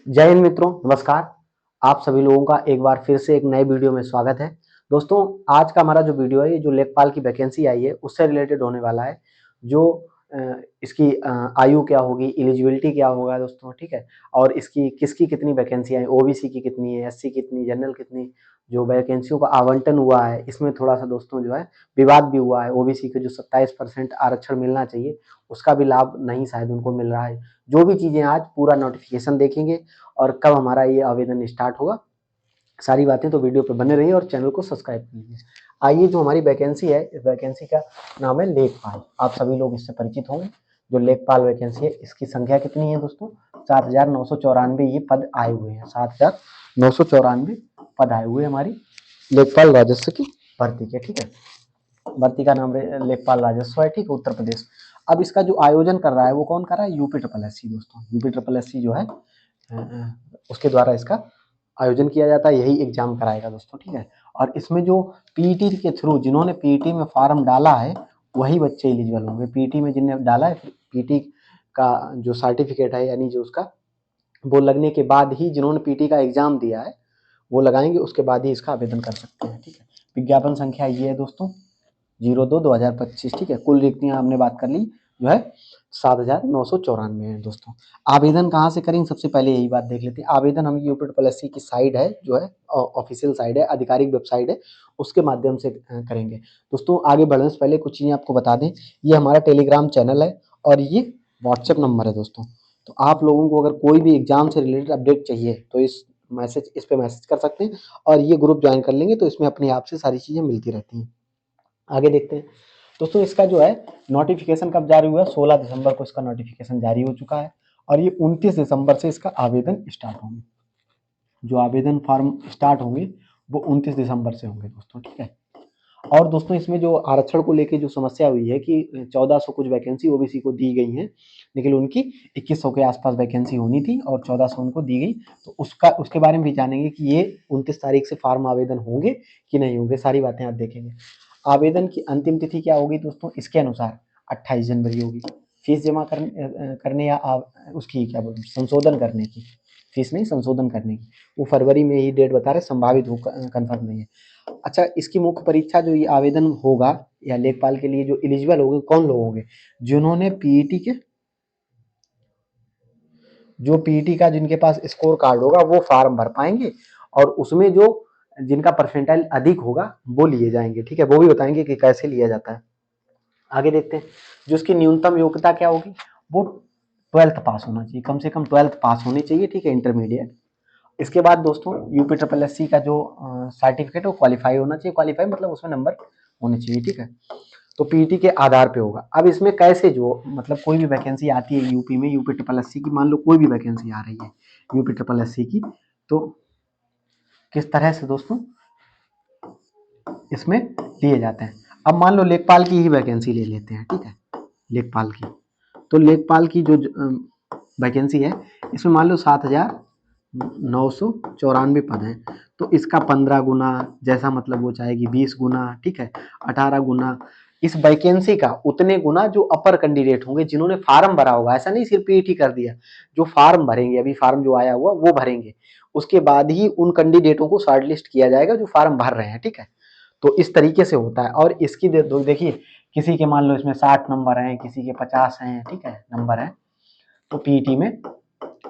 जय हिंद मित्रों, नमस्कार। आप सभी लोगों का एक बार फिर से एक नए वीडियो में स्वागत है। दोस्तों, आज का हमारा जो वीडियो है, ये जो लेखपाल की वैकेंसी आई है उससे रिलेटेड होने वाला है। जो इसकी आयु क्या होगी, एलिजिबिलिटी क्या होगा दोस्तों, ठीक है। और इसकी किसकी कितनी वैकेंसी आई, ओबीसी की कितनी है, एससी कितनी, जनरल कितनी, जो वैकेंसियों का आवंटन हुआ है इसमें थोड़ा सा दोस्तों जो है विवाद भी हुआ है। ओबीसी को जो 27% आरक्षण मिलना चाहिए उसका भी लाभ नहीं शायद उनको मिल रहा है। जो भी चीजें आज पूरा नोटिफिकेशन देखेंगे और कब हमारा ये आवेदन स्टार्ट होगा, सारी बातें तो वीडियो पे बने रहिए और चैनल को सब्सक्राइब कर लीजिए। आइए, जो हमारी वैकेंसी है, इस वैकेंसी का नाम है लेखपाल। आप सभी लोग इससे परिचित होंगे। जो लेखपाल वैकेंसी है इसकी संख्या कितनी है दोस्तों? 7,994 ये पद आए हुए हैं। 7,994 पद आए हुए हमारी लेखपाल राजस्व की भर्ती के, ठीक है। भर्ती का नाम लेखपाल राजस्व है, ठीक है, उत्तर प्रदेश। अब इसका जो आयोजन कर रहा है वो कौन कर रहा है? यूपी ट्रिपल एस सी दोस्तों। यूपी ट्रिपल एस सी जो है उसके द्वारा इसका आयोजन किया जाता है, यही एग्जाम कराएगा दोस्तों, ठीक है। और इसमें जो पीईटी के थ्रू जिन्होंने पीईटी में फॉर्म डाला है वही बच्चे एलिजिबल होंगे। पीईटी में जिन्हें डाला है, पीईटी का जो सर्टिफिकेट है, यानी जो उसका वो लगने के बाद ही, जिन्होंने पीईटी का एग्जाम दिया है वो लगाएंगे, उसके बाद ही इसका आवेदन कर सकते हैं, ठीक है। विज्ञापन संख्या ये है दोस्तों 02/2025, ठीक है। कुल रिक्तियां हमने बात कर ली जो है 7,994 है दोस्तों। आवेदन कहाँ से करेंगे, सबसे पहले यही बात देख लेते हैं। आवेदन हम यूपी ट्रिपल एस सी की साइड है जो है, ऑफिशियल साइड है, आधिकारिक वेबसाइट है, उसके माध्यम से करेंगे दोस्तों। आगे बढ़ने से पहले कुछ चीजें आपको बता दें, ये हमारा टेलीग्राम चैनल है और ये व्हाट्सएप नंबर है दोस्तों। तो आप लोगों को अगर कोई भी एग्जाम से रिलेटेड अपडेट चाहिए तो इस पे मैसेज कर सकते हैं और ये ग्रुप ज्वाइन कर लेंगे तो इसमें अपने आप से सारी चीजें मिलती रहती हैं। आगे देखते हैं दोस्तों। इसका जो है नोटिफिकेशन कब जारी हुआ है? 16 दिसंबर को इसका नोटिफिकेशन जारी हो चुका है और ये 29 दिसंबर से इसका आवेदन स्टार्ट होंगे। जो आवेदन फॉर्म स्टार्ट होंगे वो 29 दिसंबर से होंगे दोस्तों, ठीक है। और दोस्तों, इसमें जो आरक्षण को लेके जो समस्या हुई है कि 1400 कुछ वैकेंसी ओबीसी को दी गई हैं, लेकिन उनकी 2100 के आसपास वैकेंसी होनी थी और 1400 उनको दी गई। तो उसके बारे में भी जानेंगे कि ये 29 तारीख से फॉर्म आवेदन होंगे कि नहीं होंगे, सारी बातें आप देखेंगे। आवेदन की अंतिम तिथि क्या होगी दोस्तों? इसके अनुसार 28 जनवरी होगी। फीस जमा करने या उसकी क्या बोलते, संशोधन करने की, फीस नहीं संशोधन करने की, वो फरवरी में ही डेट बता रहे, संभावित हो, कंफर्म नहीं है। अच्छा, इसकी मुख्य परीक्षा जो ये आवेदन होगा या लेखपाल के लिए जो एलिजिबल होंगे कौन लोग होंगे? जिन्होंने पीईटी के, जो पीईटी का जिनके पास स्कोर कार्ड होगा वो फॉर्म भर पाएंगे और उसमें जो जिनका परसेंटाइल अधिक होगा वो लिए जाएंगे, ठीक है। वो भी बताएंगे कि कैसे लिया जाता है। आगे देखते हैं। जो उसकी न्यूनतम योग्यता क्या होगी? वो 12th पास होना चाहिए, कम से कम 12th पास होनी चाहिए, ठीक है, इंटरमीडिएट। इसके बाद दोस्तों यूपी ट्रिपल एस सी का जो सर्टिफिकेट है वो क्वालिफाई होना चाहिए। क्वालिफाई मतलब उसमें नंबर होने चाहिए, ठीक है। तो पीईटी के आधार पे होगा। अब इसमें कैसे, जो मतलब कोई भी वैकेंसी आती है यूपी में, यूपी ट्रिपल एस सी की, मान लो कोई भी वैकेंसी आ रही है यूपी ट्रिपल एस सी की, तो किस तरह से दोस्तों इसमें लिए जाते हैं। अब मान लो लेखपाल की ही वैकेंसी ले लेते हैं, ठीक है, लेखपाल की। तो लेखपाल की जो वैकेंसी है इसमें मान लो 7,994 पद हैं। तो इसका 15 गुना, जैसा मतलब वो चाहेगी 20 गुना, ठीक है, 18 गुना इस वैकेंसी का उतने गुना जो अपर कैंडिडेट होंगे जिन्होंने फार्म भरा होगा। ऐसा नहीं सिर्फ पीईटी कर दिया, जो फार्म भरेंगे, अभी फार्म जो आया हुआ वो भरेंगे, उसके बाद ही उन कैंडिडेटों को शॉर्टलिस्ट किया जाएगा जो फार्म भर रहे हैं, ठीक है। तो इस तरीके से होता है। और इसकी देखिए, किसी के मान लो इसमें 60 नंबर हैं, किसी के 50 हैं, ठीक है, नंबर हैं तो पीईटी में,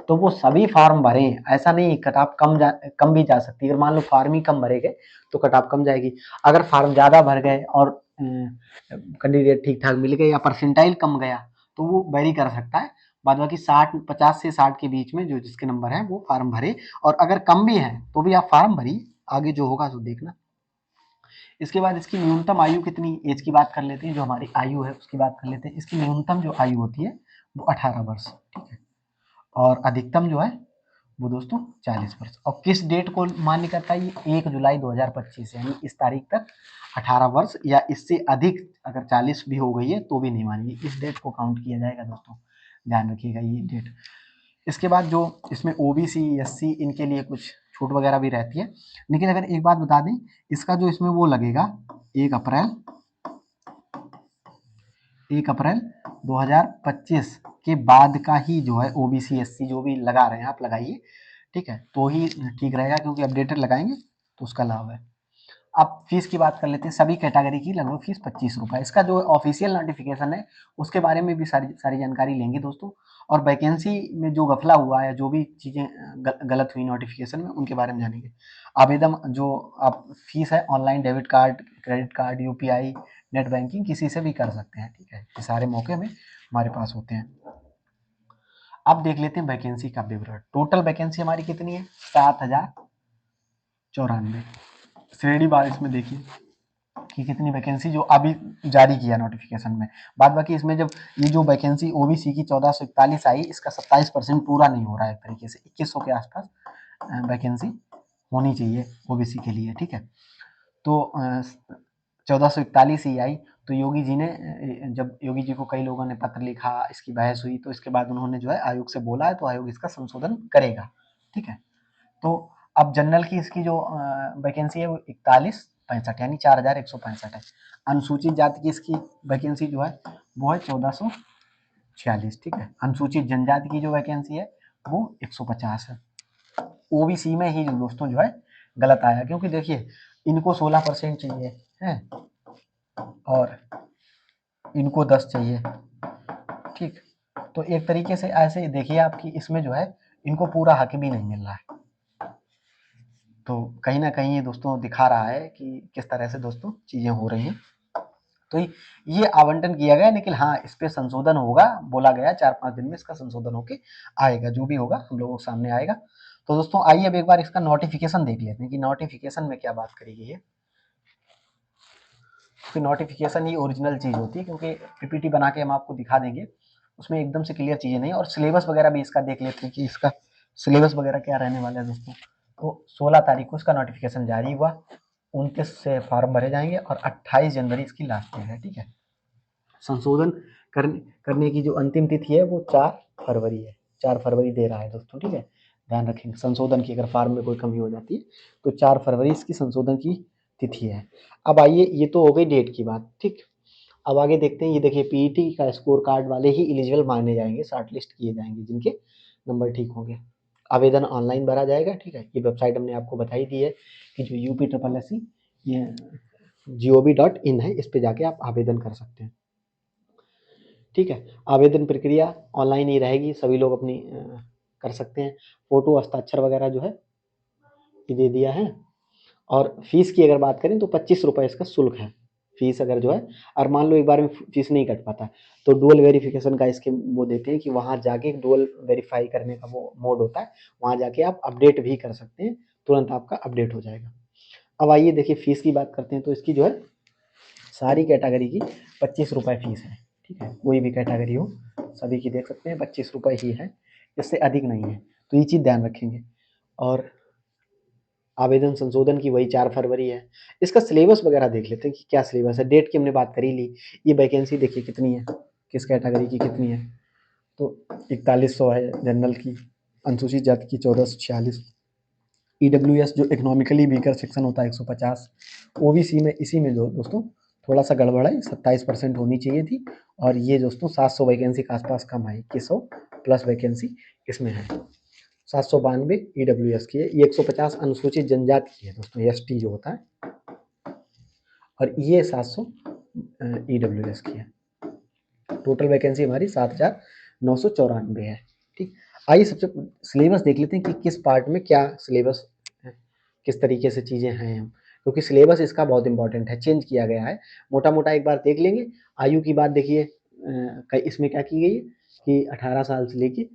तो वो सभी फॉर्म भरे हैं। ऐसा नहीं कट ऑफ कम भी जा सकती है। अगर मान लो फॉर्म ही कम भरे गए तो कट ऑफ कम जाएगी। अगर फॉर्म ज्यादा भर गए और कैंडिडेट ठीक ठाक मिल गए या परसेंटाइल कम गया तो वो वेरी कर सकता है। बाद बाकी 50 से 60 के बीच में जो जिसके नंबर है वो फॉर्म भरे, और अगर कम भी है तो भी आप फॉर्म भरिए, आगे जो होगा तो देखना। इसके बाद इसकी न्यूनतम आयु कितनी, एज की बात कर लेते हैं, जो हमारी आयु है उसकी बात कर लेते हैं। इसकी न्यूनतम जो आयु होती है वो 18 वर्ष, ठीक है, और अधिकतम जो है वो दोस्तों 40 वर्ष। और किस डेट को मान्य करता है? ये 1 जुलाई 2025, यानी इस तारीख तक 18 वर्ष या इससे अधिक अगर 40 भी हो गई है तो भी नहीं मानेंगे, इस डेट को काउंट किया जाएगा दोस्तों, ध्यान रखिएगा ये डेट। इसके बाद जो इसमें ओबीसी एससी इनके लिए कुछ छूट वगैरह भी रहती है, लेकिन अगर एक बात बता दें, इसका जो इसमें वो लगेगा 1 अप्रैल 1 अप्रैल 2025 के बाद का ही जो है ओबीसी एससी जो भी लगा रहे हैं आप लगाइए, ठीक है, तो ही ठीक रहेगा, क्योंकि अपडेटेड लगाएंगे तो उसका लाभ है। अब फीस की बात कर लेते हैं। सभी कैटेगरी की लगभग फीस 25 रुपये। इसका जो ऑफिशियल नोटिफिकेशन है उसके बारे में भी सारी सारी जानकारी लेंगे दोस्तों, और वैकेंसी में जो गफला हुआ है, जो भी चीज़ें गलत हुई नोटिफिकेशन में, उनके बारे में जानेंगे। आवेदन जो आप फीस है online, debit card, credit card, UPI, net banking, किसी से भी कर सकते हैं। ठीक है, ये सारे मौके में हमारे पास होते हैं। अब देख लेते हैं वैकेंसी का विवरण। टोटल वैकेंसी हमारी कितनी है? 7094। श्रेणी बार इसमें देखिए कि कितनी वैकेंसी जो अभी जारी किया नोटिफिकेशन में। बाद बाकी इसमें जब ये जो वैकेंसी ओबीसी की 1441 आई, इसका 27% पूरा नहीं हो रहा है एक तरीके से। 2100 के आसपास वैकेंसी होनी चाहिए ओबीसी के लिए। ठीक है, तो 1441 ही आई। तो योगी जी ने, जब योगी जी को कई लोगों ने पत्र लिखा, इसकी बहस हुई, तो इसके बाद उन्होंने जो है आयोग से बोला है, तो आयोग इसका संशोधन करेगा। ठीक है, तो अब जनरल की इसकी जो वैकेंसी है वो 4165 यानी 4165 है। अनुसूचित जाति की इसकी वैकेंसी जो है वो है 1446। ठीक है, अनुसूचित जनजाति की जो वैकेंसी है वो 150 है। ओबीसी में ही दोस्तों जो है गलत आया, क्योंकि देखिए इनको 16% चाहिए है और इनको 10 चाहिए। ठीक, तो एक तरीके से ऐसे देखिए आपकी इसमें जो है इनको पूरा हक भी नहीं मिल रहा है। तो कहीं ना कहीं ये दोस्तों दिखा रहा है कि किस तरह से दोस्तों चीजें हो रही हैं। तो ये आवंटन किया गया, लेकिन हाँ इस पे संशोधन होगा, बोला गया 4-5 दिन में इसका संशोधन होके आएगा। जो भी होगा हम लोगों के सामने आएगा। तो दोस्तों आइए अब एक बार इसका नोटिफिकेशन देख लेते हैं कि नोटिफिकेशन में क्या बात करी गई है। तो नोटिफिकेशन ही ओरिजिनल चीज होती है, क्योंकि पीपीटी बना के हम आपको दिखा देंगे, उसमें एकदम से क्लियर चीजें नहीं। और सिलेबस वगैरह भी इसका देख लेते हैं कि इसका सिलेबस वगैरह क्या रहने वाला है दोस्तों। तो 16 तारीख को इसका नोटिफिकेशन जारी हुआ, 29 से फॉर्म भरे जाएंगे और 28 जनवरी इसकी लास्ट डेट है। ठीक है, संशोधन करने की जो अंतिम तिथि है वो 4 फरवरी है। 4 फरवरी दे रहा है दोस्तों। ठीक है, ध्यान रखेंगे संशोधन की, अगर फॉर्म में कोई कमी हो जाती है तो 4 फरवरी इसकी संशोधन की तिथि है। अब आइए, ये तो हो गई डेट की बात। ठीक, अब आगे देखते हैं। ये देखिए पीईटी का स्कोर कार्ड वाले ही एलिजिबल माने जाएंगे, शॉर्ट लिस्ट किए जाएंगे जिनके नंबर ठीक होंगे। आवेदन ऑनलाइन भरा जाएगा। ठीक है, ये वेबसाइट हमने आपको बताई दी है कि जो UP SSC ये gov.in है, इस पे जाके आप आवेदन कर सकते हैं। ठीक है, आवेदन प्रक्रिया ऑनलाइन ही रहेगी, सभी लोग अपनी कर सकते हैं। फोटो हस्ताक्षर वगैरह जो है ये दे दिया है। और फीस की अगर बात करें तो 25 रुपये इसका शुल्क है। फीस अगर जो है, और मान लो एक बार में फीस नहीं कट पाता तो डुअल वेरिफिकेशन का इसके वो देते हैं कि वहाँ जाके डुअल वेरीफाई करने का वो मोड होता है, वहाँ जाके आप अपडेट भी कर सकते हैं, तुरंत आपका अपडेट हो जाएगा। अब आइए देखिए फीस की बात करते हैं। तो इसकी जो है सारी कैटेगरी की 25 रुपये फीस है। ठीक है, कोई भी कैटेगरी हो सभी की देख सकते हैं 25 रुपये ही है, इससे अधिक नहीं है। तो ये चीज़ ध्यान रखेंगे। और आवेदन संशोधन की वही 4 फरवरी है। इसका सिलेबस वगैरह देख लेते हैं कि क्या सिलेबस है। डेट की हमने बात कर ही ली। ये वैकेंसी देखिए कितनी है, किस कैटेगरी की कितनी है। तो 4100 है जनरल की, अनुसूचित जाति की 1446, ईडब्ल्यूएस जो इकोनॉमिकली वीकर सेक्शन होता है 150, ओबीसी में इसी में जो दोस्तों थोड़ा सा गड़बड़ है, 27% होनी चाहिए थी। और ये दोस्तों 700 वैकेंसी के आसपास कम है, 2100 प्लस वैकेंसी इसमें है। 792 ईडब्ल्यूएस की है। ये 150 अनुसूचित जनजाति की है दोस्तों, एसटी जो होता है, और ये 700 ईडब्ल्यूएस की है। टोटल वैकेंसी हमारी 7994 है। ठीक, आइए सबसे सिलेबस देख लेते हैं कि किस पार्ट में क्या सिलेबस है, किस तरीके से चीज़ें हैं हम, क्योंकि सिलेबस इसका बहुत इंपॉर्टेंट है, चेंज किया गया है। मोटा मोटा एक बार देख लेंगे। आयु की बात देखिए, इसमें क्या की गई है कि 18 साल से लेके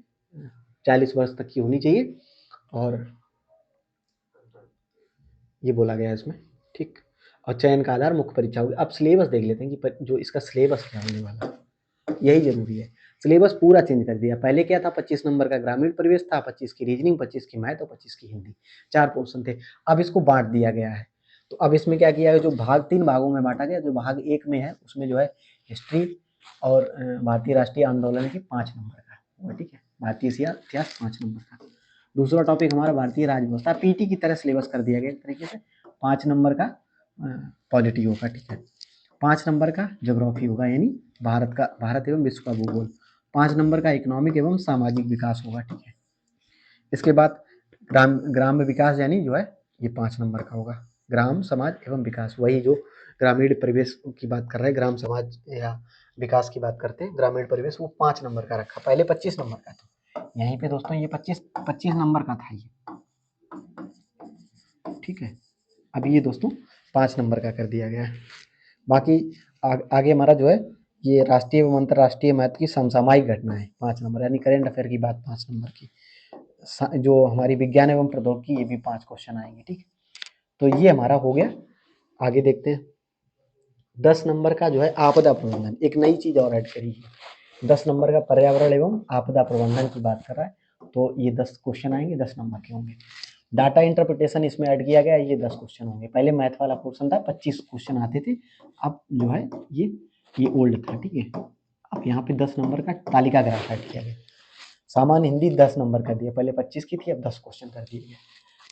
40 वर्ष तक की होनी चाहिए, और ये बोला गया है इसमें। ठीक, और चयन का आधार मुख्य परीक्षा होगी। अब सिलेबस देख लेते हैं कि जो इसका सिलेबस क्या होने वाला है, यही जरूरी है। सिलेबस पूरा चेंज कर दिया। पहले क्या था, 25 नंबर का ग्रामीण परिवेश था, 25 की रीजनिंग, 25 की मैथ और 25 की हिंदी, 4 पोर्शन थे। अब इसको बांट दिया गया है। तो अब इसमें क्या किया है, जो भाग 3 भागों में बांटा गया। जो भाग 1 में है उसमें जो है हिस्ट्री और भारतीय राष्ट्रीय आंदोलन की 5 नंबर का, ठीक है, भारतीय इतिहास 5 नंबर का। दूसरा टॉपिक हमारा भारतीय राजव्यवस्था, पीटी की तरह सिलेबस कर दिया गया एक तरीके से। 5 नंबर का पॉलिटी होगा। ठीक है, 5 नंबर का ज्योग्राफी होगा, यानी भारत एवं विश्व का भूगोल। 5 नंबर का इकोनॉमिक एवं सामाजिक विकास होगा। ठीक है, इसके बाद ग्राम विकास यानी जो है ये 5 नंबर का होगा। ग्राम समाज एवं विकास, वही जो ग्रामीण परिवेश की बात कर रहे हैं, ग्राम समाज या विकास की बात करते हैं, ग्रामीण परिवेश, वो 5 नंबर का रखा, पहले 25 नंबर का था। यहीं पे दोस्तों ये 25 नंबर का था ये, ठीक है। अब ये दोस्तों 5 नंबर का कर दिया गया है। बाकी आगे हमारा जो है ये राष्ट्रीय एवं अंतर्राष्ट्रीय महत्व की समसामयिक घटना है 5 नंबर, यानी करेंट अफेयर की बात 5 नंबर की। जो हमारी विज्ञान एवं प्रौद्योगिकी, ये भी 5 क्वेश्चन आएंगे, ठीक। तो ये हमारा हो गया। आगे देखते हैं 10 नंबर का जो है आपदा प्रबंधन, एक नई चीज और ऐड करी है। 10 नंबर का पर्यावरण एवं आपदा प्रबंधन की बात कर रहा है, तो ये 10 क्वेश्चन आएंगे, 10 नंबर के होंगे। डाटा इंटरप्रिटेशन इसमें ऐड किया गया, ये 10 क्वेश्चन होंगे। पहले मैथ वाला पोर्शन था, 25 क्वेश्चन आते थे, अब जो है ये ओल्ड था, ठीक है। अब यहाँ पे 10 नंबर का तालिका ग्राफ ऐड किया गया। सामान्य हिंदी 10 नंबर कर दिया, पहले 25 की थी, अब 10 क्वेश्चन कर दिए गए।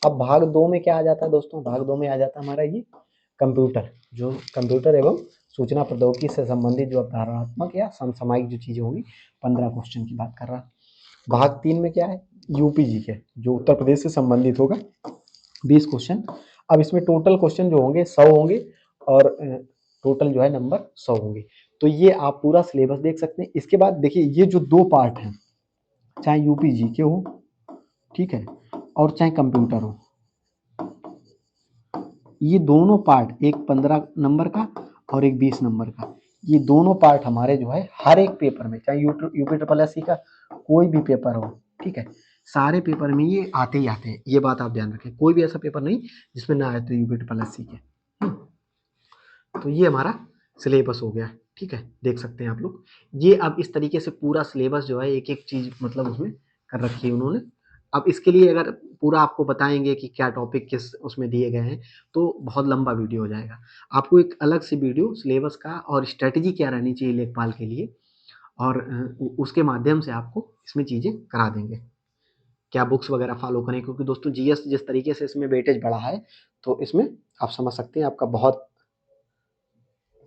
अब भाग 2 में क्या आ जाता है दोस्तों, भाग 2 में आ जाता है हमारा ये कंप्यूटर, जो कंप्यूटर एवं सूचना प्रौद्योगिकी से संबंधित जो अवधारणात्मक या समसामयिक जो चीजें होंगी, 15 क्वेश्चन की बात कर रहा। भाग 3 में क्या है, यूपीजी के, जो उत्तर प्रदेश से संबंधित होगा, 20 क्वेश्चन। अब इसमें टोटल क्वेश्चन जो होंगे 100 होंगे, और टोटल जो है नंबर 100 होंगे। तो ये आप पूरा सिलेबस देख सकते हैं। इसके बाद देखिए ये जो 2 पार्ट हैं, चाहे यूपीजी के हो, ठीक है, और चाहे कंप्यूटर हो, ये दोनों पार्ट, एक 15 नंबर का और एक 20 नंबर का, ये दोनों पार्ट हमारे जो है हर एक पेपर में, चाहे यूपी ट्रिपल एससी का कोई भी पेपर हो, ठीक है, सारे पेपर में ये आते ही आते हैं। ये बात आप ध्यान रखें, कोई भी ऐसा पेपर नहीं जिसमें ना आए तो यूपी ट्रिपल एससी के। तो ये हमारा सिलेबस हो गया, ठीक है, देख सकते हैं आप लोग। ये अब इस तरीके से पूरा सिलेबस जो है, एक एक चीज मतलब उसमें कर रखी है उन्होंने। अब इसके लिए अगर पूरा आपको बताएंगे कि क्या टॉपिक किस उसमें दिए गए हैं, तो बहुत लंबा वीडियो हो जाएगा। आपको एक अलग से वीडियो सिलेबस का और स्ट्रेटजी क्या रहनी चाहिए लेखपाल के लिए, और उसके माध्यम से आपको इसमें चीजें करा देंगे, क्या बुक्स वगैरह फॉलो करें, क्योंकि दोस्तों जीएस जिस तरीके से इसमें वेटेज बढ़ा है, तो इसमें आप समझ सकते हैं आपका बहुत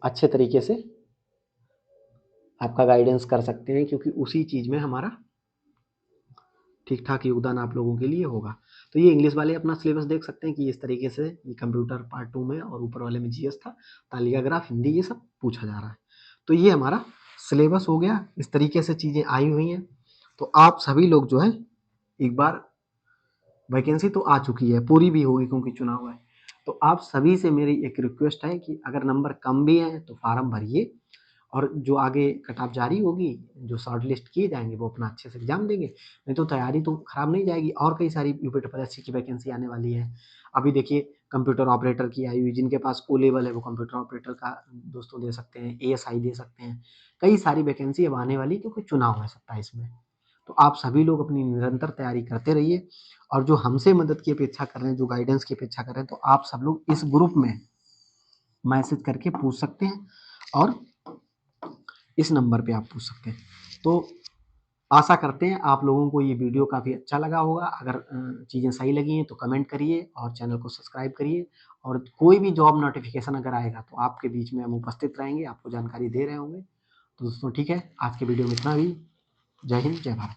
अच्छे तरीके से आपका गाइडेंस कर सकते हैं, क्योंकि उसी चीज में हमारा ठीक ठाक योगदान आप लोगों के लिए होगा। तो ये इंग्लिश वाले अपना सिलेबस देख सकते हैं कि इस तरीके से ये कंप्यूटर पार्ट 2 में, और ऊपर वाले में जीएस था, तालिका ग्राफ, हिंदी, ये सब पूछा जा रहा है। तो ये हमारा सिलेबस हो गया, इस तरीके से चीजें आई हुई हैं। तो आप सभी लोग जो है एक बार, वैकेंसी तो आ चुकी है, पूरी भी होगी क्योंकि चुनाव है, तो आप सभी से मेरी एक रिक्वेस्ट है कि अगर नंबर कम भी हैं तो फार्म भरिए, और जो आगे कट ऑफ जारी होगी, जो शॉर्ट लिस्ट किए जाएंगे, वो अपना अच्छे से एग्जाम देंगे, नहीं तो तैयारी तो खराब नहीं जाएगी। और कई सारी यूपी ट्रिपल एससी की वैकेंसी आने वाली है। अभी देखिए कंप्यूटर ऑपरेटर की आई हुई, जिनके पास ओ लेवल है वो कंप्यूटर ऑपरेटर का दोस्तों दे सकते हैं, एएसआई दे सकते हैं। कई सारी वैकेंसी अब आने वाली, क्योंकि चुनाव है 27 में। तो आप सभी लोग अपनी निरंतर तैयारी करते रहिए, और जो हमसे मदद की अपेक्षा कर रहे हैं, जो गाइडेंस की अपेक्षा कर रहे हैं, तो आप सब लोग इस ग्रुप में मैसेज करके पूछ सकते हैं, और इस नंबर पे आप पूछ सकते हैं। तो आशा करते हैं आप लोगों को ये वीडियो काफ़ी अच्छा लगा होगा। अगर चीज़ें सही लगी हैं तो कमेंट करिए और चैनल को सब्सक्राइब करिए, और कोई भी जॉब नोटिफिकेशन अगर आएगा तो आपके बीच में हम उपस्थित रहेंगे, आपको जानकारी दे रहे होंगे। तो दोस्तों ठीक है, आज के वीडियो में इतना ही। जय हिंद, जय भारत।